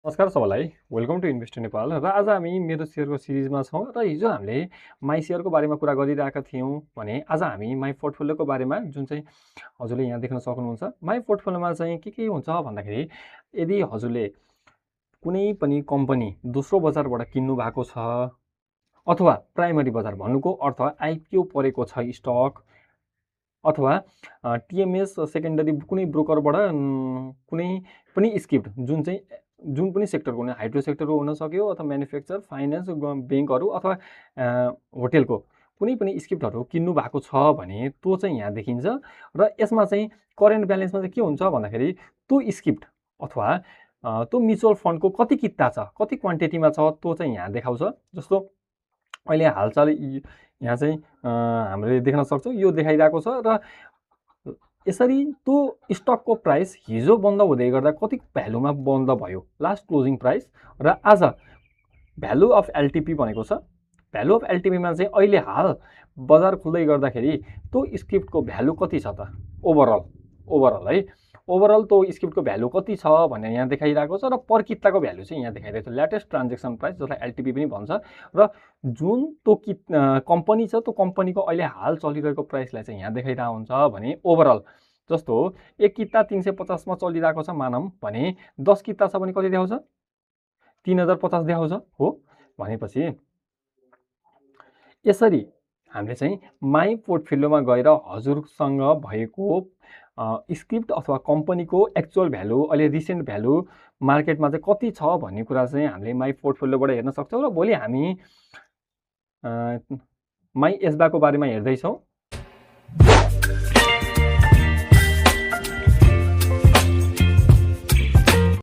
नमस्कार सबैलाई welcome to invest Nepal र आज हामी मेरो सेयरको सिरिजमा छौँ र हिजो हामीले माई सेयरको बारेमा कुरा गरिरहेका थियौँ भने आज हामी माई पोर्टफोलियोको बारेमा जुन चाहिँ हजुरले यहाँ देख्न सक्नुहुन्छ माई पोर्टफोलियोमा चाहिँ के हुन्छ भन्दाखेरि यदि हजुरले कुनै पनि कम्पनी दोस्रो बजारबाट किन्नु भएको छ अथवा प्राइमरी बजार भन्नुको अर्थ आइपिओ परेको छ स्टक अथवा टिएमएस सेकेन्डरी कुनै ब्रोकरबाट कुनै पनि स्क्रिप्ट जुन पनि सेक्टरको हुने हाइड्रो सेक्टरको हुन सक्यो अथवा म्यानुफ्याक्चर फाइनेन्स ब्याङ्कहरू अथवा होटेलको कुनै पनि स्क्रिप्टहरू किन्नु भएको छ भने त्यो चाहिँ यहाँ देखिन्छ र यसमा चाहिँ करेन्ट ब्यालेन्समा चाहिँ के हुन्छ भन्दाखेरि त्यो स्क्रिप्ट अथवा त्यो म्युचुअल फन्डको कति किता छ कति क्वान्टिटीमा छ त्यो चाहिँ यहाँ देखाउँछ। जस्तो अहिले हालचाल यहाँ चाहिँ हामीले देख्न सक्छौँ यो देखाइरहेको छ र यसरी त्यो स्टकको प्राइस हिजो बन्द हुँदै गर्दा कति भ्यालुमा बन्द भयो लास्ट क्लोजिङ प्राइस र आज भ्यालु अफ एलटिपी भनेको छ। भ्यालु अफ एलटिपीमा चाहिँ अहिले हाल बजार खुल्दै गर्दाखेरि त्यो स्क्रिप्टको भ्यालु कति छ त ओभरअल है ओभरअल त्यो स्क्रिप्टको भ्यालु कति छ भनेर यहाँ देखाइरहेको छ र पर किताको भ्यालु चाहिँ यहाँ देखाइरहेको छ लेटेस्ट ट्रान्जेक्सन प्राइस जसलाई एलटिपी पनि भन्छ र जुन त्यो कम्पनी छ त्यो कम्पनीको अहिले हाल चलिरहेको प्राइसलाई चाहिँ यहाँ देखाइरहेको हुन्छ भने ओभरअल जस्तो एक किता 350 मा चलिरहेको छ मानौँ भने 10 किता छ भने कति देखाउँछ 3050 देखाउँछ हो। भनेपछि यसरी हामीले चाहिँ माई पोर्टफोलियोमा गएर हजुरसँग भएको स्क्रिप्ट अथवा कम्पनीको एक्चुअल भ्यालु अहिले रिसेन्ट भ्यालु मार्केटमा चाहिँ कति छ भन्ने कुरा चाहिँ हामीले माई पोर्टफोलियोबाट हेर्न सक्छौँ। र भोलि हामी माई एसबाको बारेमा हेर्दैछौँ